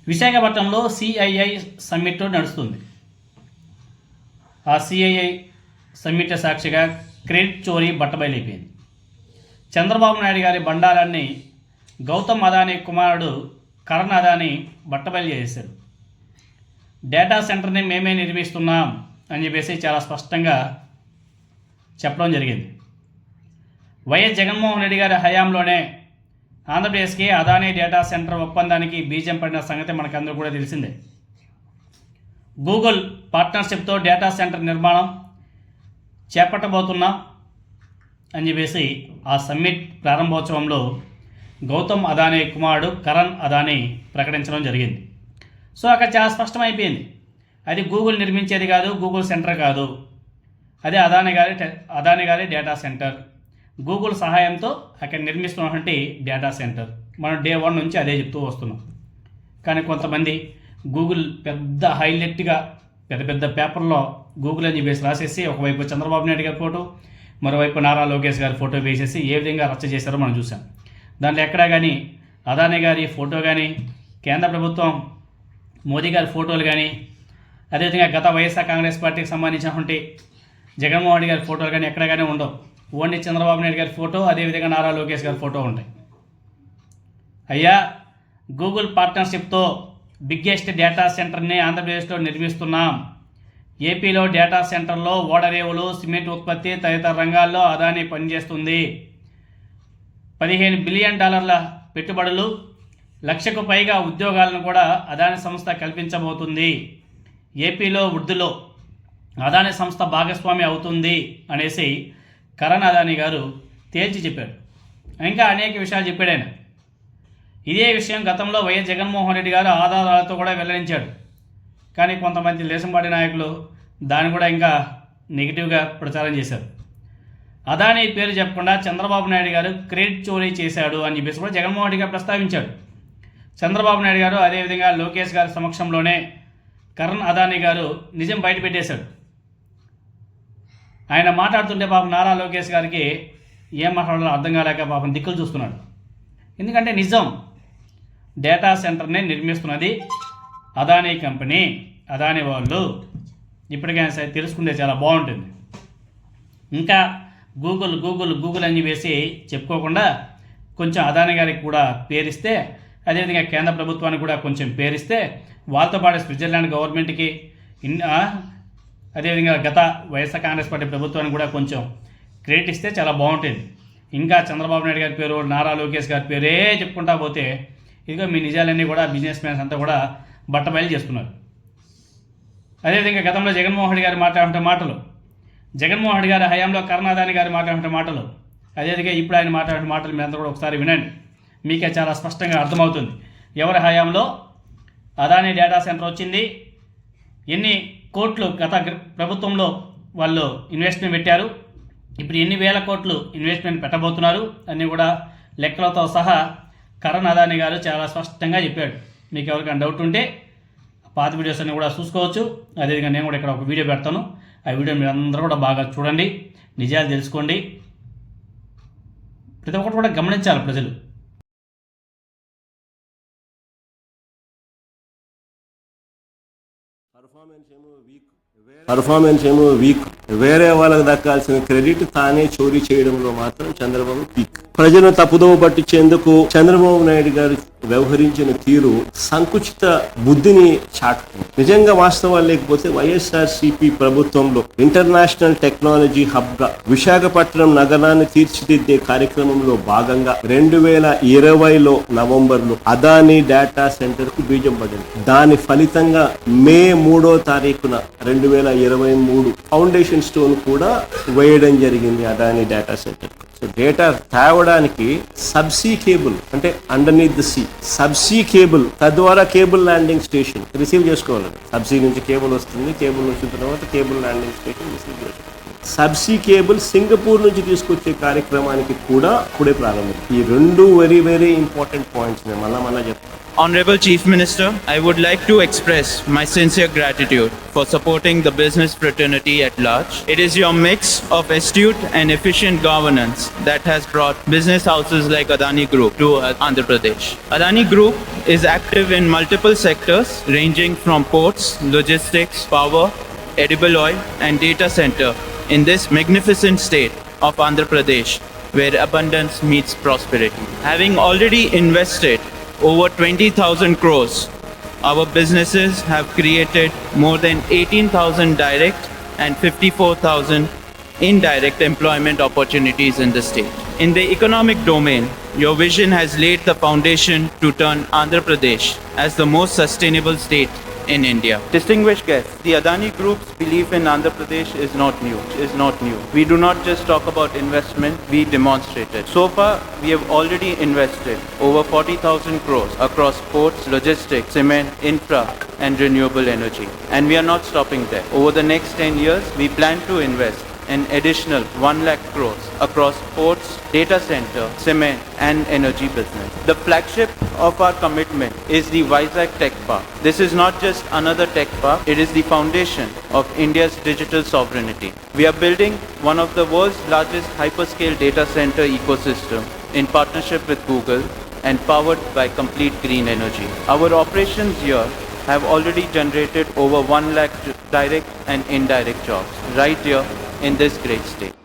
విశాఖపట్నంలో CII summit నడుస్తుంది. ఆ సిఐఐ సమ్మిట్ సాక్షిగా క్రెడిట్ చోరీ బట్టబయలైపోయింది. చంద్రబాబు నాయుడు గారి బండారాన్ని గౌతమ్ అదానీ కుమారుడు కరణ్ అదానీ బట్టబయలు చేశాడు. డేటా సెంటర్ని మేమే నిర్మిస్తున్నాం అని చెప్పేసి చాలా స్పష్టంగా చెప్పడం జరిగింది. వైఎస్ జగన్మోహన్ రెడ్డి గారి హయాంలోనే ఆంధ్రప్రదేశ్కి అదానీ డేటా సెంటర్ ఒప్పందానికి బీజం పడిన సంగతి మనకందరూ కూడా తెలిసిందే. గూగుల్ పార్ట్నర్షిప్తో డేటా సెంటర్ నిర్మాణం చేపట్టబోతున్నాం అని చెప్పేసి ఆ సమ్మిట్ ప్రారంభోత్సవంలో గౌతమ్ అదానీ కుమారుడు కరణ్ అదానీ ప్రకటించడం జరిగింది. సో అక్కడ చాలా స్పష్టమైపోయింది, అది గూగుల్ నిర్మించేది కాదు, గూగుల్ సెంటర్ కాదు, అదే అదానీ గారి డేటా సెంటర్. గూగుల్ సహాయంతో అక్కడ నిర్మిస్తున్నటువంటి డేటా సెంటర్. మనం డే 1 నుంచి అదే చెప్తూ వస్తున్నాం. కానీ కొంతమంది గూగుల్ పెద్ద హైలైట్గా పెద్ద పెద్ద పేపర్లో గూగుల్ అని చెప్పేసి రాసేసి ఒకవైపు చంద్రబాబు నాయుడు గారి ఫోటో, మరోవైపు నారా లోకేష్ గారి ఫోటో వేసేసి ఏ విధంగా రచ్చ చేశారో మనం చూసాం. దాంట్లో ఎక్కడా కానీ అదానీ గారి ఫోటో కానీ, కేంద్ర ప్రభుత్వం మోదీ గారి ఫోటోలు కానీ, అదేవిధంగా గత వైఎస్ఆర్ కాంగ్రెస్ పార్టీకి సంబంధించినటువంటి జగన్మోహన్ రెడ్డి గారి ఫోటోలు కానీ ఎక్కడ కానీ ఉండవు. ఓన్లీ చంద్రబాబు నాయుడు గారి ఫోటో, అదేవిధంగా నారా లోకేష్ గారి ఫోటో ఉంటాయి. అయ్యా, గూగుల్ పార్ట్నర్షిప్తో బిగ్గెస్ట్ డేటా సెంటర్ని ఆంధ్రప్రదేశ్లో నిర్మిస్తున్నాం. ఏపీలో డేటా సెంటర్లో ఓడరేవులు, సిమెంట్ ఉత్పత్తి తదితర రంగాల్లో అదానీ పనిచేస్తుంది. $15 బిలియన్ పెట్టుబడులు, 1,00,000కు పైగా ఉద్యోగాలను కూడా అదానీ సంస్థ కల్పించబోతుంది. ఏపీలో వృద్ధిలో అదానీ సంస్థ భాగస్వామి అవుతుంది అనేసి కరణ్ అదానీ గారు తేల్చి చెప్పాడు. ఇంకా అనేక విషయాలు చెప్పాడు ఆయన. ఇదే విషయం గతంలో వైఎస్ జగన్మోహన్ రెడ్డి గారు ఆధారాలతో కూడా వెల్లడించాడు. కానీ కొంతమంది లేసంపాటి నాయకులు దాన్ని కూడా ఇంకా నెగిటివ్గా ప్రచారం చేశారు. అదానీ పేరు చెప్పకుండా చంద్రబాబు నాయుడు గారు క్రెడిట్ చోరీ చేశాడు అని చెప్పేసి కూడా జగన్మోహన్ రెడ్డి గారు ప్రస్తావించాడు. చంద్రబాబు నాయుడు గారు అదేవిధంగా లోకేష్ గారి సమక్షంలోనే కరణ్ అదానీ గారు నిజం బయటపెట్టేశాడు. ఆయన మాట్లాడుతుంటే పాపం నారా లోకేష్ గారికి ఏం మాట్లాడాలో అర్థం కాలేక పాపం దిక్కులు చూస్తున్నాడు. ఎందుకంటే నిజం, డేటా సెంటర్ని నిర్మిస్తున్నది అదానీ కంపెనీ, అదానీ వాళ్ళు. ఇప్పటికైనా సరే తెలుసుకుంటే చాలా బాగుంటుంది. ఇంకా గూగుల్ గూగుల్ గూగుల్ అని వేసి చెప్పుకోకుండా కొంచెం అదానీ గారికి కూడా పేరిస్తే, అదేవిధంగా కేంద్ర ప్రభుత్వానికి కూడా కొంచెం పేరిస్తే, వాళ్ళతో పాటు స్విట్జర్లాండ్ గవర్నమెంట్కి, అదేవిధంగా గత వైఎస్ఆర్ కాంగ్రెస్ పార్టీ ప్రభుత్వానికి కూడా కొంచెం క్రెడిట్ ఇస్తే చాలా బాగుంటుంది. ఇంకా చంద్రబాబు నాయుడు గారి పేరు, నారా లోకేష్ గారి పేరే చెప్పుకుంటా పోతే ఇదిగో మీ నిజాలన్నీ కూడా బిజినెస్ మ్యాన్స్ అంతా కూడా బట్టబయలు చేస్తున్నారు. అదేవిధంగా గతంలో జగన్మోహన్ రెడ్డి గారు మాట్లాడే మాటలు, జగన్మోహన్ రెడ్డి గారి హయాంలో కరణ్ అదానీ గారు మాట్లాడే మాటలు, అదేవిధంగా ఇప్పుడు ఆయన మాట్లాడే మాటలు మీరంతా కూడా ఒకసారి వినండి. మీకే చాలా స్పష్టంగా అర్థమవుతుంది ఎవరి హయాంలో అదానీ డేటా సెంటర్ వచ్చింది, ఎన్ని కోట్లు గత ప్రభుత్వంలో వాళ్ళు ఇన్వెస్ట్మెంట్ పెట్టారు, ఇప్పుడు ఎన్ని వేల కోట్లు ఇన్వెస్ట్మెంట్ పెట్టబోతున్నారు అన్నీ కూడా లెక్కలతో సహా కరణ్ అదానీ గారు చాలా స్పష్టంగా చెప్పాడు. మీకు ఎవరికైనా డౌట్ ఉంటే పాత వీడియోస్ అన్నీ కూడా చూసుకోవచ్చు. అదేవిధంగా నేను కూడా ఇక్కడ ఒక వీడియో పెడతాను. ఆ వీడియో మీరు అందరూ కూడా బాగా చూడండి, నిజాలు తెలుసుకోండి. ప్రతి ఒక్కటి కూడా గమనించాలి ప్రజలు. పర్ఫార్మెన్స్ ఏమో వీక్, వేరే వాళ్ళకి దక్కాల్సిన క్రెడిట్ తానే చోరీ చేయడంలో మాత్రం చంద్రబాబు పీక్. ప్రజలను తప్పుదోవ పట్టించేందుకు చంద్రబాబు నాయుడు గారు వ్యవహరించిన తీరు సంకుచిత బుద్ధిని చాటుతుంది. నిజంగా వాస్తవాలు లేకపోతే వైఎస్ఆర్సీపీ ప్రభుత్వంలో ఇంటర్నేషనల్ టెక్నాలజీ హబ్ గా విశాఖపట్నం నగరాన్ని తీర్చిదిద్దే కార్యక్రమంలో భాగంగా 2020 నవంబర్లో అదానీ డేటా సెంటర్ కు బీజం పడింది. దాని ఫలితంగా మే 3వ తారీఖున 2023 ఫౌండేషన్ స్టోన్ కూడా వేయడం జరిగింది Adani data centre. So data తేవడానికి సబ్సీ కేబుల్, అంటే underneath the sea subsea cable, తద్వారా కేబుల్ ల్యాండింగ్ స్టేషన్ రిసీవ్ చేసుకోవాలి. సబ్సీ నుంచి కేబుల్ వస్తుంది, కేబుల్ వచ్చిన తర్వాత కేబుల్ ల్యాండింగ్ స్టేషన్ రిసీవ్ చేసుకోవాలి. సబ్సీ కేబుల్ సింగపూర్ నుంచి తీసుకొచ్చే కార్యక్రమానికి కూడా ఇప్పుడే ప్రారంభం. ఈ రెండు వెరీ వెరీ ఇంపార్టెంట్ పాయింట్స్ నేను మళ్ళా చెప్తాను. Honorable Chief Minister, I would like to express my sincere gratitude for supporting the business fraternity at large. It is your mix of astute and efficient governance that has brought business houses like Adani Group to Andhra Pradesh. Adani Group is active in multiple sectors ranging from ports, logistics, power, edible oil and data center in this magnificent state of Andhra Pradesh where abundance meets prosperity. Having already invested over 20,000 crores, our businesses have created more than 18,000 direct and 54,000 indirect employment opportunities in the state. In the economic domain, your vision has laid the foundation to turn Andhra Pradesh as the most sustainable state in India. Distinguished guests, the Adani Group's belief in Andhra Pradesh is not new. We do not just talk about investment, we demonstrate it. So far, we have already invested over 40,000 crores across ports, logistics, cement, infra and renewable energy. And we are not stopping there. Over the next 10 years, we plan to invest an additional 1 lakh crores across ports, data center, cement and energy business. The flagship of our commitment is the Vizag Tech Park. This is not just another tech park, it is the foundation of India's digital sovereignty. We are building one of the world's largest hyperscale data center ecosystem in partnership with Google and powered by complete green energy. Our operations here have already generated over 1 lakh direct and indirect jobs right here in this great state.